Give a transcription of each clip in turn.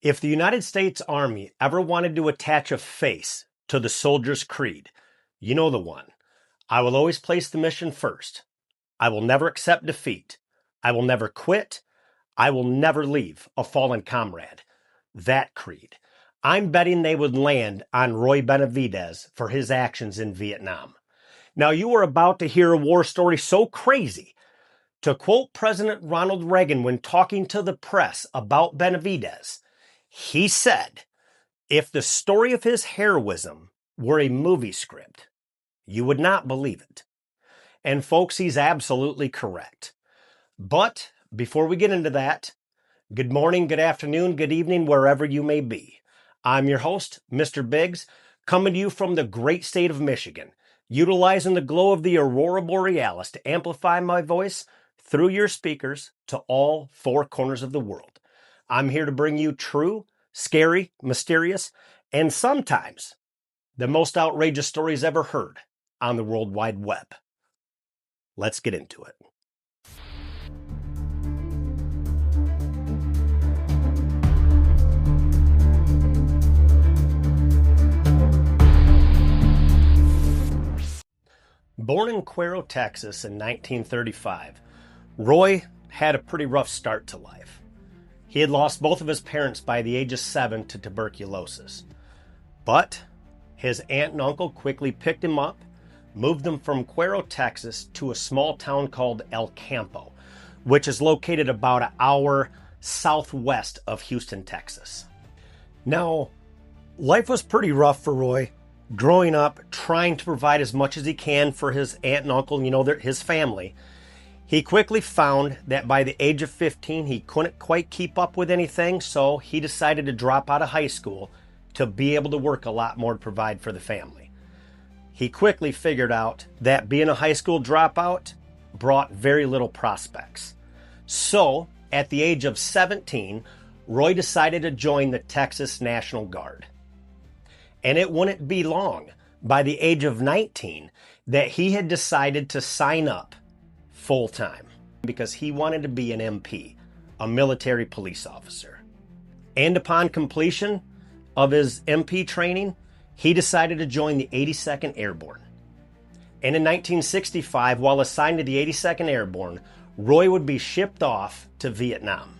If the United States Army ever wanted to attach a face to the soldier's creed, you know the one. I will always place the mission first. I will never accept defeat. I will never quit. I will never leave a fallen comrade. That creed. I'm betting they would land on Roy Benavidez for his actions in Vietnam. Now, you are about to hear a war story so crazy. To quote President Ronald Reagan when talking to the press about Benavidez, he said, if the story of his heroism were a movie script, you would not believe it. And folks, he's absolutely correct. But before we get into that, good morning, good afternoon, good evening, wherever you may be. I'm your host, Mr. Biggs, coming to you from the great state of Michigan, utilizing the glow of the Aurora Borealis to amplify my voice through your speakers to all four corners of the world. I'm here to bring you true, scary, mysterious, and sometimes the most outrageous stories ever heard on the World Wide Web. Let's get into it. Born in Cuero, Texas in 1935, Roy had a pretty rough start to life. He had lost both of his parents by the age of 7 to tuberculosis. But his aunt and uncle quickly picked him up, moved him from Cuero, Texas to a small town called El Campo, which is located about an hour southwest of Houston, Texas. Now, life was pretty rough for Roy. Growing up, trying to provide as much as he can for his aunt and uncle, his family. He quickly found that by the age of 15, he couldn't quite keep up with anything, so he decided to drop out of high school to be able to work a lot more to provide for the family. He quickly figured out that being a high school dropout brought very little prospects. So, at the age of 17, Roy decided to join the Texas National Guard. And it wouldn't be long, by the age of 19, that he had decided to sign up full-time because he wanted to be an MP, a military police officer. And upon completion of his MP training, he decided to join the 82nd Airborne. And in 1965, while assigned to the 82nd Airborne, Roy would be shipped off to Vietnam,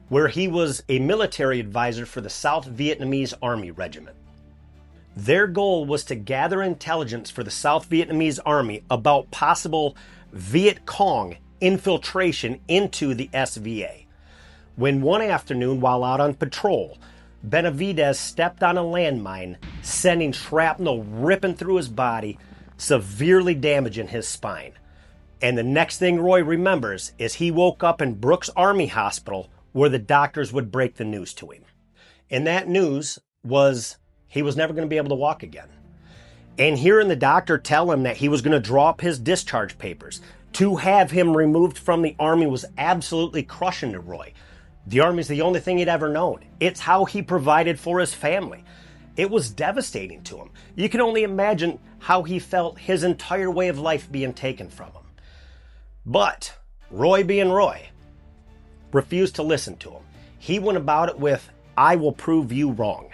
where he was a military advisor for the South Vietnamese Army Regiment. Their goal was to gather intelligence for the South Vietnamese Army about possible Viet Cong infiltration into the SVA. When one afternoon, while out on patrol, Benavidez stepped on a landmine, sending shrapnel ripping through his body, severely damaging his spine. And the next thing Roy remembers is he woke up in Brooks Army Hospital, where the doctors would break the news to him. And that news was he was never going to be able to walk again. And hearing the doctor tell him that he was going to draw up his discharge papers to have him removed from the Army was absolutely crushing to Roy. The Army's the only thing he'd ever known. It's how he provided for his family. It was devastating to him. You can only imagine how he felt his entire way of life being taken from him. But Roy, being Roy, refused to listen to him. He went about it with, "I will prove you wrong."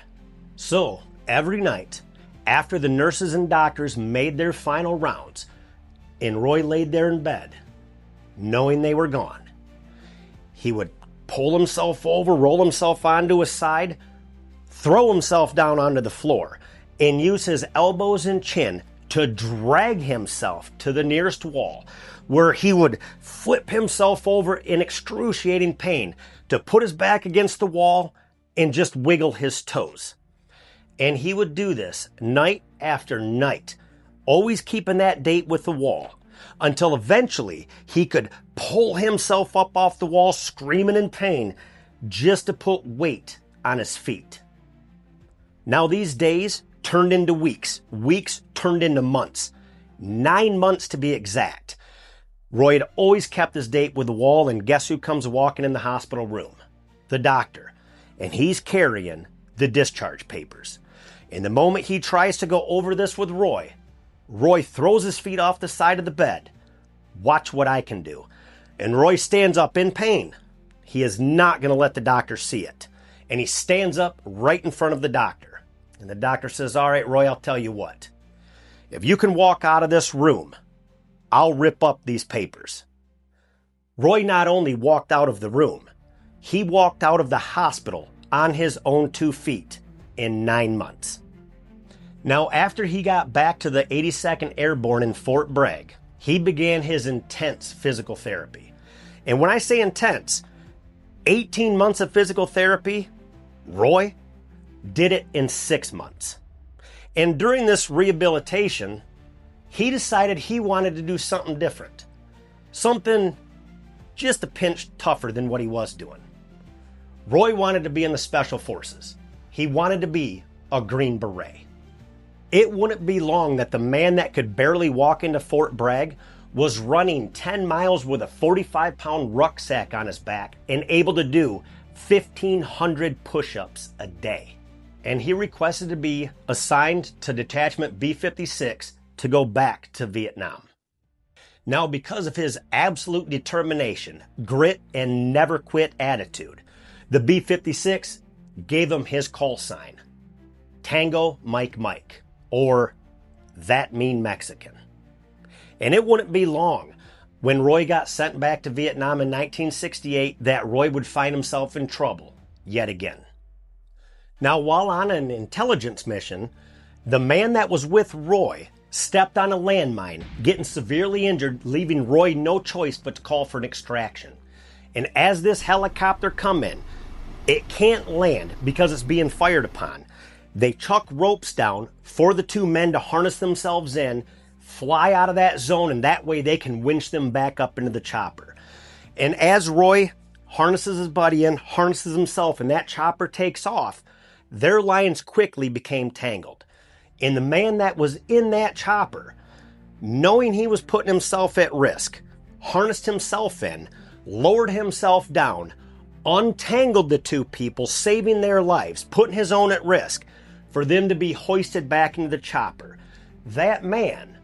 So, every night, after the nurses and doctors made their final rounds, and Roy laid there in bed, knowing they were gone, he would pull himself over, roll himself onto his side, throw himself down onto the floor, and use his elbows and chin to drag himself to the nearest wall, where he would flip himself over in excruciating pain to put his back against the wall and just wiggle his toes. And he would do this night after night, always keeping that date with the wall, until eventually he could pull himself up off the wall screaming in pain just to put weight on his feet. Now these days turned into weeks, weeks turned into months, 9 months to be exact. Roy had always kept his date with the wall, and guess who comes walking in the hospital room? The doctor. And he's carrying the discharge papers. And the moment he tries to go over this with Roy, Roy throws his feet off the side of the bed. Watch what I can do. And Roy stands up in pain. He is not going to let the doctor see it. And he stands up right in front of the doctor. And the doctor says, "All right, Roy, I'll tell you what. If you can walk out of this room, I'll rip up these papers." Roy not only walked out of the room, he walked out of the hospital on his own 2 feet in 9 months. Now, after he got back to the 82nd Airborne in Fort Bragg, he began his intense physical therapy. And when I say intense, 18 months of physical therapy, Roy did it in 6 months. And during this rehabilitation, he decided he wanted to do something different. Something just a pinch tougher than what he was doing. Roy wanted to be in the Special Forces. He wanted to be a Green Beret. It wouldn't be long that the man that could barely walk into Fort Bragg was running 10 miles with a 45-pound rucksack on his back and able to do 1,500 push-ups a day. And he requested to be assigned to Detachment B-56 to go back to Vietnam. Now, because of his absolute determination, grit, and never quit attitude, the B-56 gave him his call sign, Tango Mike Mike, or That Mean Mexican. And it wouldn't be long when Roy got sent back to Vietnam in 1968 that Roy would find himself in trouble yet again. Now, while on an intelligence mission, the man that was with Roy stepped on a landmine, getting severely injured, leaving Roy no choice but to call for an extraction. And as this helicopter come in, it can't land because it's being fired upon. They chuck ropes down for the 2 men to harness themselves in, fly out of that zone, and that way they can winch them back up into the chopper. And as Roy harnesses his buddy in, harnesses himself, and that chopper takes off, their lines quickly became tangled. And the man that was in that chopper, knowing he was putting himself at risk, harnessed himself in, lowered himself down, untangled the 2 people, saving their lives, putting his own at risk, for them to be hoisted back into the chopper. That man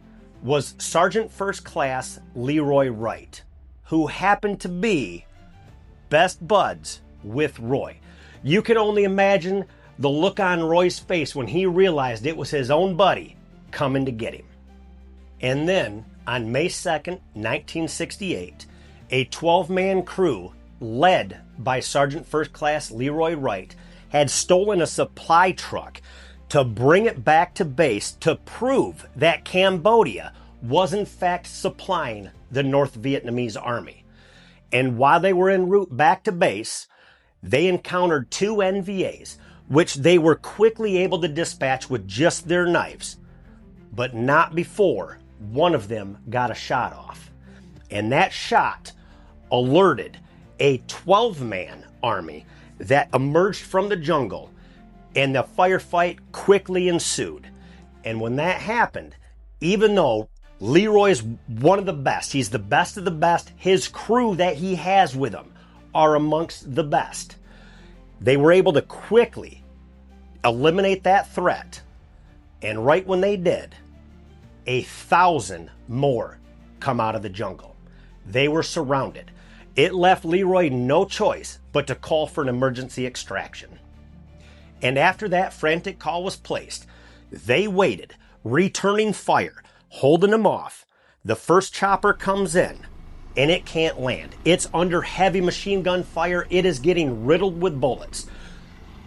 was Sergeant First Class Leroy Wright, who happened to be best buds with Roy. You can only imagine the look on Roy's face when he realized it was his own buddy coming to get him. And then, on May 2nd, 1968, a 12-man crew led by Sergeant First Class Leroy Wright had stolen a supply truck to bring it back to base to prove that Cambodia was in fact supplying the North Vietnamese army. And while they were en route back to base, they encountered 2 NVAs, which they were quickly able to dispatch with just their knives, but not before one of them got a shot off. And that shot alerted a 12-man army that emerged from the jungle, and the firefight quickly ensued. And when that happened, even though Leroy's one of the best, he's the best of the best, his crew that he has with him are amongst the best, they were able to quickly eliminate that threat. And right when they did, 1,000 more come out of the jungle. They were surrounded. It left Leroy no choice but to call for an emergency extraction. And after that frantic call was placed, they waited, returning fire, holding them off. The first chopper comes in, and it can't land. It's under heavy machine gun fire. It is getting riddled with bullets.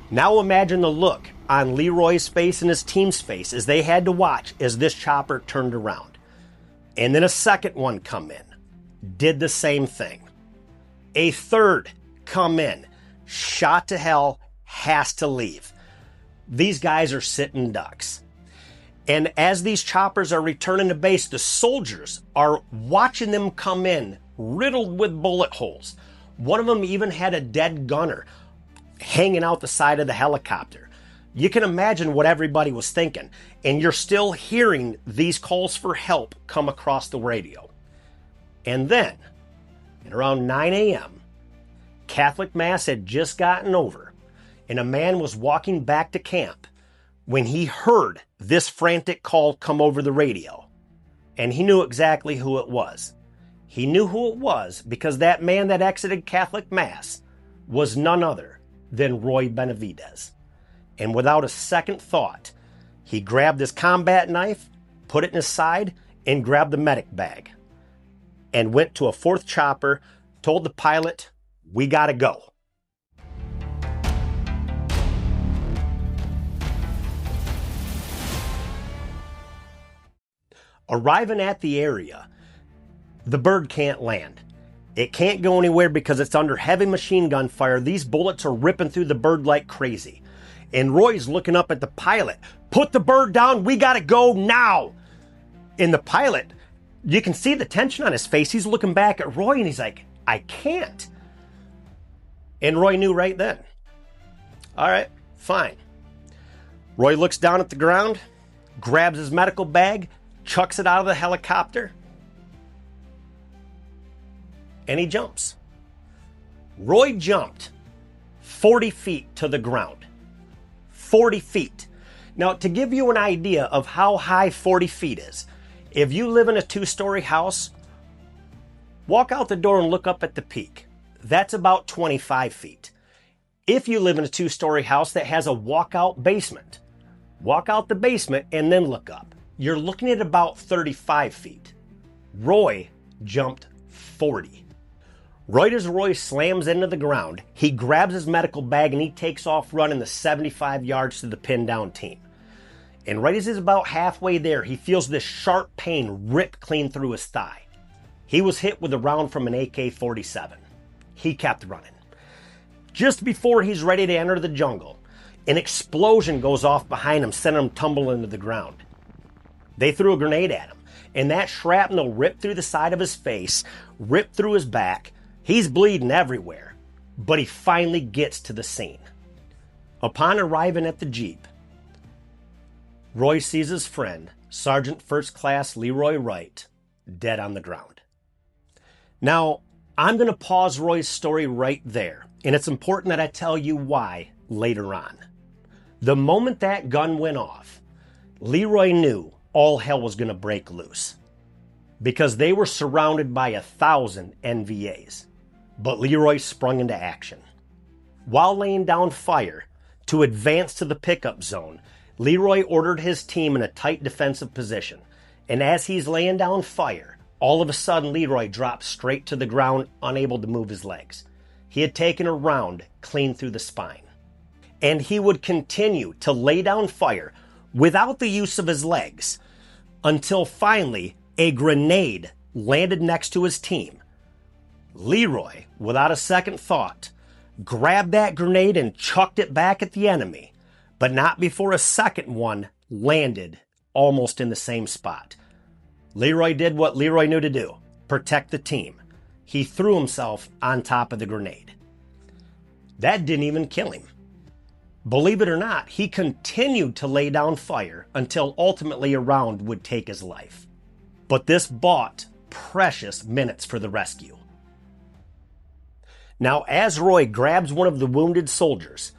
Now imagine the look on Leroy's face and his team's face as they had to watch as this chopper turned around. And then a second one come in, did the same thing. A third come in, shot to hell, has to leave. These guys are sitting ducks. And as these choppers are returning to base, the soldiers are watching them come in, riddled with bullet holes. One of them even had a dead gunner hanging out the side of the helicopter. You can imagine what everybody was thinking, and you're still hearing these calls for help come across the radio. And then, at around 9 a.m., Catholic Mass had just gotten over, and a man was walking back to camp when he heard this frantic call come over the radio. And he knew exactly who it was. He knew who it was because that man that exited Catholic Mass was none other than Roy Benavidez. And without a second thought, he grabbed his combat knife, put it in his side, and grabbed the medic bag. And went to a fourth chopper, told the pilot, "We gotta go." Arriving at the area, the bird can't land. It can't go anywhere because it's under heavy machine gun fire. These bullets are ripping through the bird like crazy. And Roy's looking up at the pilot. "Put the bird down, we gotta go now." And the pilot, you can see the tension on his face. He's looking back at Roy and he's like, "I can't." And Roy knew right then. All right, fine. Roy looks down at the ground, grabs his medical bag, chucks it out of the helicopter, and he jumps. Roy jumped 40 feet to the ground. 40 feet. Now, to give you an idea of how high 40 feet is, if you live in a 2-story house, walk out the door and look up at the peak. That's about 25 feet. If you live in a 2-story house that has a walkout basement, walk out the basement and then look up. You're looking at about 35 feet. Roy jumped 40. Right as Roy slams into the ground, he grabs his medical bag and he takes off running the 75 yards to the pinned down team. And right as he's about halfway there, he feels this sharp pain rip clean through his thigh. He was hit with a round from an AK-47. He kept running. Just before he's ready to enter the jungle, an explosion goes off behind him, sending him tumbling into the ground. They threw a grenade at him, and that shrapnel ripped through the side of his face, ripped through his back. He's bleeding everywhere, but he finally gets to the scene. Upon arriving at the Jeep, Roy sees his friend, Sergeant First Class Leroy Wright, dead on the ground. Now, I'm going to pause Roy's story right there, and it's important that I tell you why later on. The moment that gun went off, Leroy knew all hell was going to break loose because they were surrounded by 1,000 NVAs. But Leroy sprung into action. While laying down fire to advance to the pickup zone, Leroy ordered his team in a tight defensive position. And as he's laying down fire, all of a sudden Leroy drops straight to the ground, unable to move his legs. He had taken a round clean through the spine. And he would continue to lay down fire without the use of his legs until finally a grenade landed next to his team. Leroy, without a second thought, grabbed that grenade and chucked it back at the enemy, but not before a second one landed almost in the same spot. Leroy did what Leroy knew to do, protect the team. He threw himself on top of the grenade. That didn't even kill him. Believe it or not, he continued to lay down fire until ultimately a round would take his life. But this bought precious minutes for the rescue. Now, as Roy grabs one of the wounded soldiers,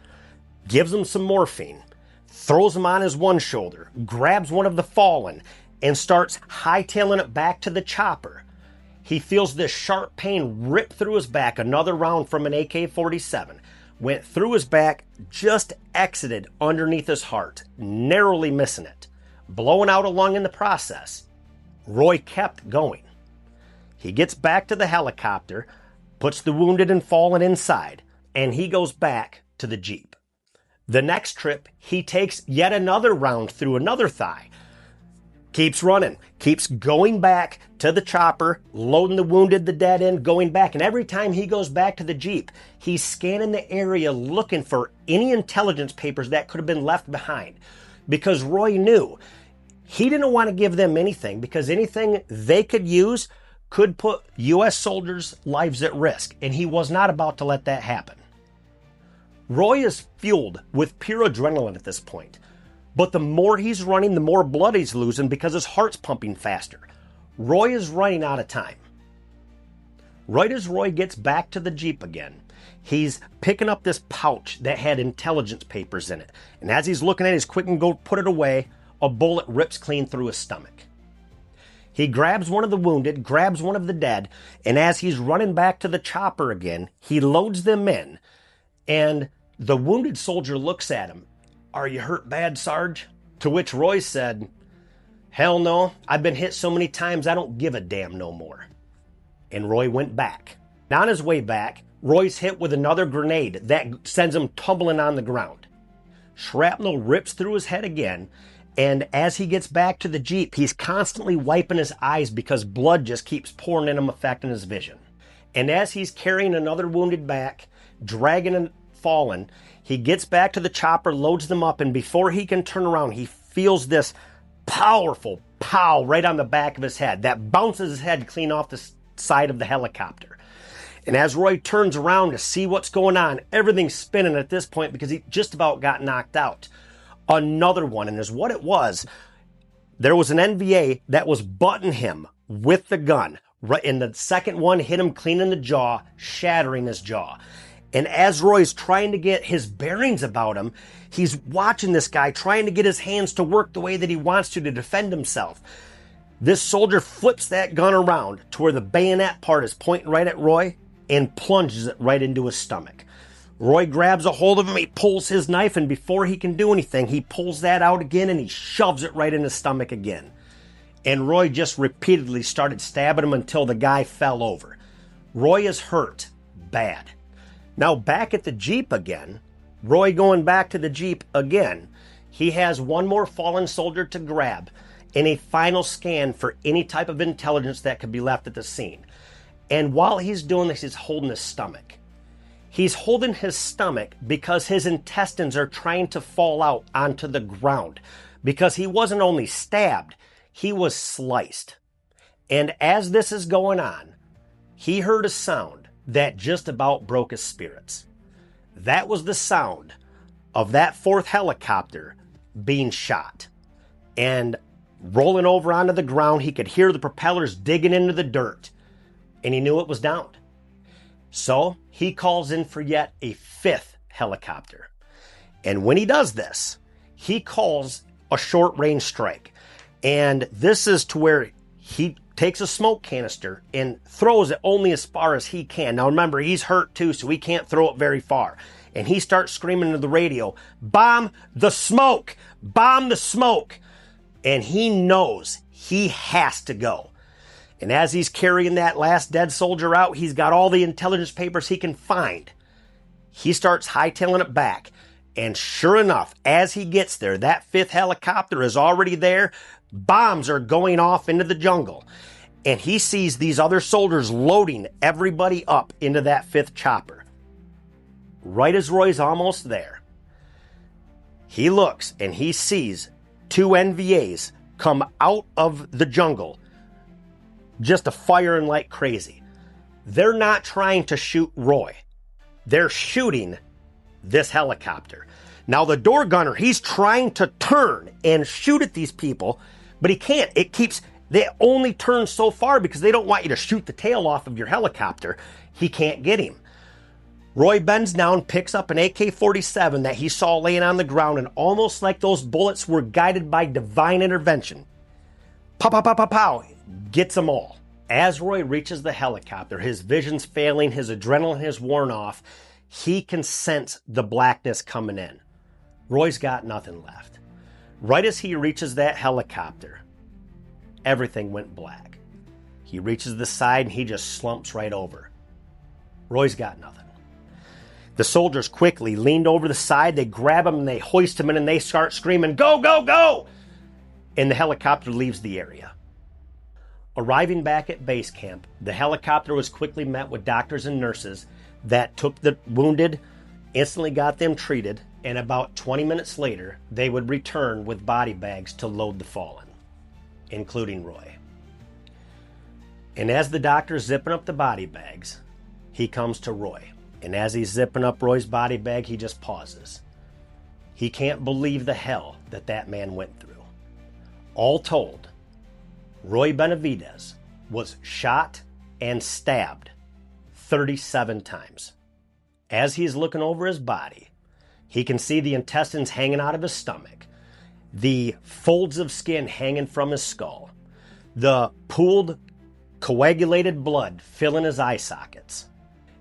gives him some morphine, throws him on his one shoulder, grabs one of the fallen, and starts hightailing it back to the chopper, he feels this sharp pain rip through his back. Another round from an AK-47 went through his back, just exited underneath his heart, narrowly missing it, blowing out a lung in the process. Roy kept going. He gets back to the helicopter, puts the wounded and fallen inside, and he goes back to the Jeep. The next trip, he takes yet another round through another thigh. Keeps running, keeps going back to the chopper, loading the wounded, the dead in, going back. And every time he goes back to the Jeep, he's scanning the area looking for any intelligence papers that could have been left behind. Because Roy knew he didn't want to give them anything, because anything they could use could put U.S. soldiers' lives at risk. And he was not about to let that happen. Roy is fueled with pure adrenaline at this point. But the more he's running, the more blood he's losing because his heart's pumping faster. Roy is running out of time. Right as Roy gets back to the Jeep again, he's picking up this pouch that had intelligence papers in it. And as he's looking at it, he's quick and go put it away. A bullet rips clean through his stomach. He grabs one of the wounded, grabs one of the dead, and as he's running back to the chopper again, he loads them in. And The wounded soldier looks at him. "Are you hurt bad, Sarge?" To which Roy said, "Hell no, I've been hit so many times I don't give a damn no more." And Roy went back. And on his way back, Roy's hit with another grenade that sends him tumbling on the ground. Shrapnel rips through his head again, and as he gets back to the Jeep, he's constantly wiping his eyes because blood just keeps pouring in him, affecting his vision. And as he's carrying another wounded back, dragging and falling, he gets back to the chopper, loads them up, and before he can turn around, he feels this powerful pow right on the back of his head that bounces his head clean off the side of the helicopter. And as Roy turns around to see what's going on, everything's spinning at this point because he just about got knocked out. Another one, and as what it was, there was an NVA that was butting him with the gun. Right, and the second one hit him clean in the jaw, shattering his jaw. And as Roy's trying to get his bearings about him, he's watching this guy trying to get his hands to work the way that he wants to defend himself. This soldier flips that gun around to where the bayonet part is pointing right at Roy and plunges it right into his stomach. Roy grabs a hold of him, he pulls his knife, and before he can do anything, he pulls that out again and he shoves it right in his stomach again. And Roy just repeatedly started stabbing him until the guy fell over. Roy is hurt bad. Now back at the Jeep again, Roy going back to the Jeep again, he has one more fallen soldier to grab and a final scan for any type of intelligence that could be left at the scene. And while he's doing this, he's holding his stomach. He's holding his stomach because his intestines are trying to fall out onto the ground. Because he wasn't only stabbed, he was sliced. And as this is going on, he heard a sound that just about broke his spirits. That was the sound of that fourth helicopter being shot. And rolling over onto the ground, he could hear the propellers digging into the dirt. And he knew it was downed. So he calls in for yet a fifth helicopter. And when he does this, he calls a short-range strike. And this is to where he takes a smoke canister and throws it only as far as he can. Now remember, he's hurt too, so he can't throw it very far. And he starts screaming into the radio, "Bomb the smoke! Bomb the smoke!" And he knows he has to go. And as he's carrying that last dead soldier out, he's got all the intelligence papers he can find. He starts hightailing it back. And sure enough, as he gets there, that fifth helicopter is already there. Bombs are going off into the jungle. And he sees these other soldiers loading everybody up into that fifth chopper. Right as Roy's almost there, he looks and he sees two NVAs come out of the jungle, just a firing like crazy. They're not trying to shoot Roy. They're shooting this helicopter. Now the door gunner, he's trying to turn and shoot at these people, but he can't. They only turn so far because they don't want you to shoot the tail off of your helicopter. He can't get him. Roy bends down, picks up an AK-47 that he saw laying on the ground, and almost like those bullets were guided by divine intervention, pow, pow, pow, pow, pow, gets them all. As Roy reaches the helicopter, his vision's failing, his adrenaline has worn off, he can sense the blackness coming in. Roy's got nothing left. Right as he reaches that helicopter, everything went black. He reaches the side and he just slumps right over. Roy's got nothing. The soldiers quickly leaned over the side, they grab him and they hoist him in and they start screaming, "Go, go, go!" And the helicopter leaves the area. Arriving back at base camp, the helicopter was quickly met with doctors and nurses that took the wounded, instantly got them treated, and about 20 minutes later, they would return with body bags to load the fallen, including Roy. And as the doctor's zipping up the body bags, he comes to Roy. And as he's zipping up Roy's body bag, he just pauses. He can't believe the hell that man went through. All told, Roy Benavidez was shot and stabbed 37 times. As he's looking over his body, he can see the intestines hanging out of his stomach, the folds of skin hanging from his skull, the pooled, coagulated blood filling his eye sockets.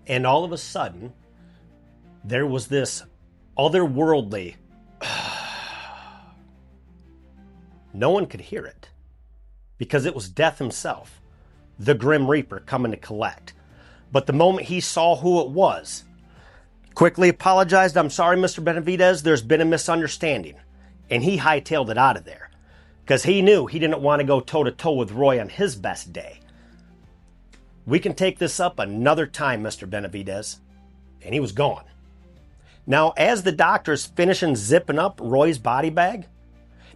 And all of a sudden, there was this otherworldly. No one could hear it because it was Death himself, the Grim Reaper, coming to collect. But the moment he saw who it was, quickly apologized. "I'm sorry, Mr. Benavidez, there's been a misunderstanding." And he hightailed it out of there because he knew he didn't want to go toe-to-toe with Roy on his best day. "We can take this up another time, Mr. Benavidez." And he was gone. Now, as the doctor's finishing zipping up Roy's body bag,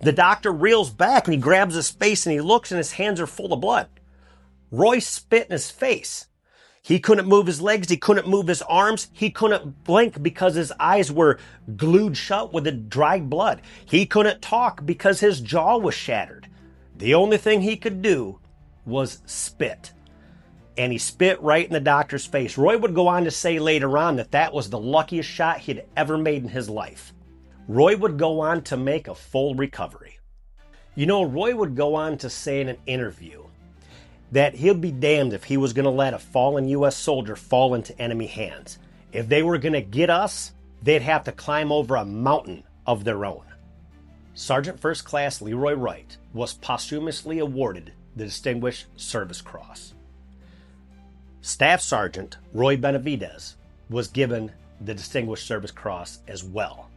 the doctor reels back and he grabs his face and he looks and his hands are full of blood. Roy spit in his face. He couldn't move his legs. He couldn't move his arms. He couldn't blink because his eyes were glued shut with the dried blood. He couldn't talk because his jaw was shattered. The only thing he could do was spit. And he spit right in the doctor's face. Roy would go on to say later on that that was the luckiest shot he'd ever made in his life. Roy would go on to make a full recovery. You know, Roy would go on to say in an interview that he'd be damned if he was going to let a fallen U.S. soldier fall into enemy hands. If they were going to get us, they'd have to climb over a mountain of their own. Sergeant First Class Leroy Wright was posthumously awarded the Distinguished Service Cross. Staff Sergeant Roy Benavidez was given the Distinguished Service Cross as well.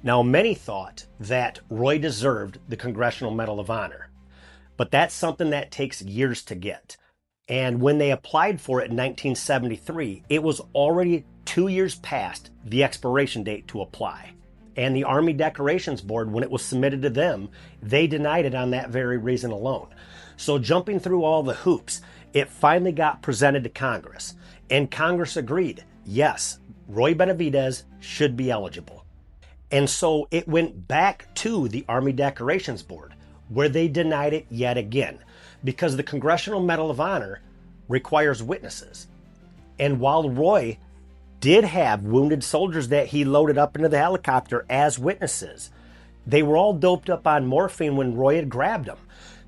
Now, many thought that Roy deserved the Congressional Medal of Honor, but that's something that takes years to get. And when they applied for it in 1973, it was already 2 years past the expiration date to apply. And the Army Decorations Board, when it was submitted to them, they denied it on that very reason alone. So jumping through all the hoops, it finally got presented to Congress. And Congress agreed, yes, Roy Benavidez should be eligible. And so it went back to the Army Decorations Board, where they denied it yet again, because the Congressional Medal of Honor requires witnesses. And while Roy did have wounded soldiers that he loaded up into the helicopter as witnesses, they were all doped up on morphine when Roy had grabbed them.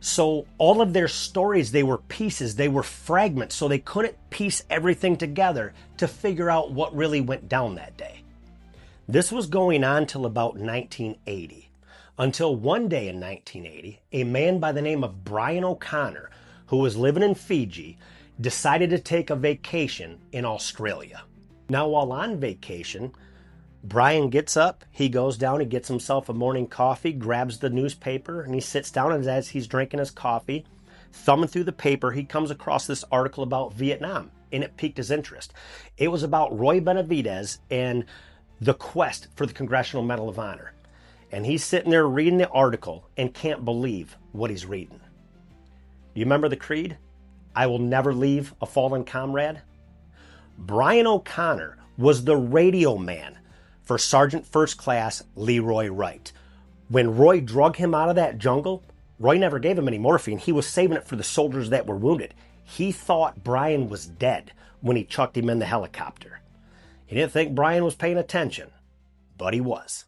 So all of their stories, they were pieces, they were fragments, so they couldn't piece everything together to figure out what really went down that day. This was going on till about 1980. Until one day in 1980, a man by the name of Brian O'Connor, who was living in Fiji, decided to take a vacation in Australia. Now, while on vacation, Brian gets up, he goes down, he gets himself a morning coffee, grabs the newspaper, and he sits down, and as he's drinking his coffee, thumbing through the paper, he comes across this article about Vietnam, and it piqued his interest. It was about Roy Benavidez and the quest for the Congressional Medal of Honor. And he's sitting there reading the article and can't believe what he's reading. Do you remember the creed? "I will never leave a fallen comrade." Brian O'Connor was the radio man for Sergeant First Class Leroy Wright. When Roy drug him out of that jungle, Roy never gave him any morphine. He was saving it for the soldiers that were wounded. He thought Brian was dead when he chucked him in the helicopter. He didn't think Brian was paying attention, but he was.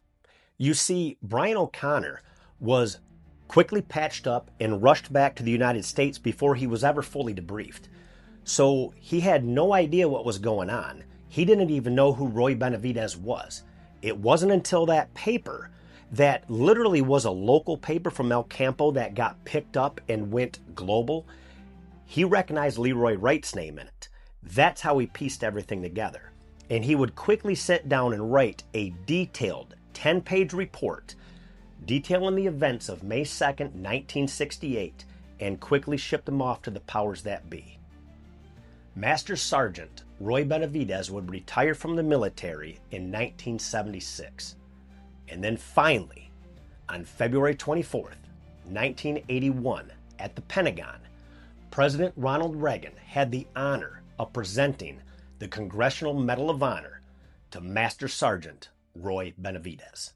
You see, Brian O'Connor was quickly patched up and rushed back to the United States before he was ever fully debriefed. So he had no idea what was going on. He didn't even know who Roy Benavidez was. It wasn't until that paper that literally was a local paper from El Campo that got picked up and went global. He recognized Leroy Wright's name in it. That's how he pieced everything together. And he would quickly sit down and write a detailed 10-page report detailing the events of May 2nd, 1968, and quickly ship them off to the powers that be. Master Sergeant Roy Benavidez would retire from the military in 1976. And then finally, on February 24th, 1981, at the Pentagon, President Ronald Reagan had the honor of presenting the Congressional Medal of Honor to Master Sergeant Roy Benavidez.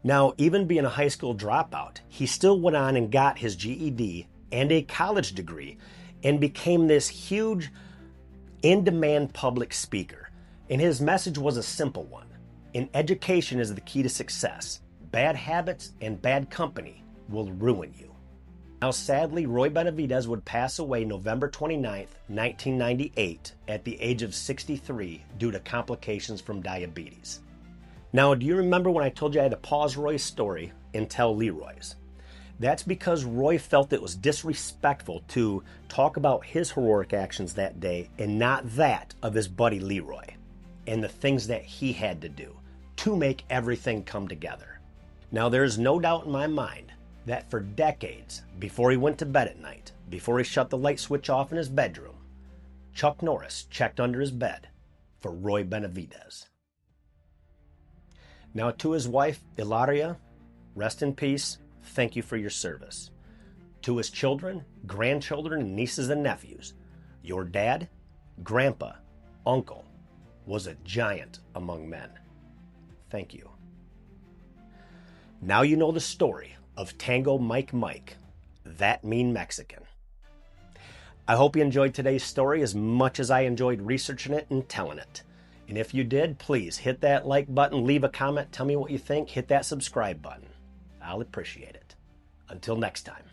Now, even being a high school dropout, he still went on and got his GED and a college degree and became this huge, in-demand public speaker. And his message was a simple one. And education is the key to success. Bad habits and bad company will ruin you. Now, sadly, Roy Benavidez would pass away November 29th, 1998, at the age of 63 due to complications from diabetes. Now, do you remember when I told you I had to pause Roy's story and tell Leroy's? That's because Roy felt it was disrespectful to talk about his heroic actions that day and not that of his buddy Leroy and the things that he had to do to make everything come together. Now, there's no doubt in my mind that for decades, before he went to bed at night, before he shut the light switch off in his bedroom, Chuck Norris checked under his bed for Roy Benavidez. Now, to his wife, Ilaria, rest in peace. Thank you for your service. To his children, grandchildren, and nieces and nephews, your dad, grandpa, uncle was a giant among men. Thank you. Now you know the story of Tango Mike, that mean Mexican. I hope you enjoyed today's story as much as I enjoyed researching it and telling it. And if you did, please hit that like button, leave a comment, tell me what you think, hit that subscribe button. I'll appreciate it. Until next time.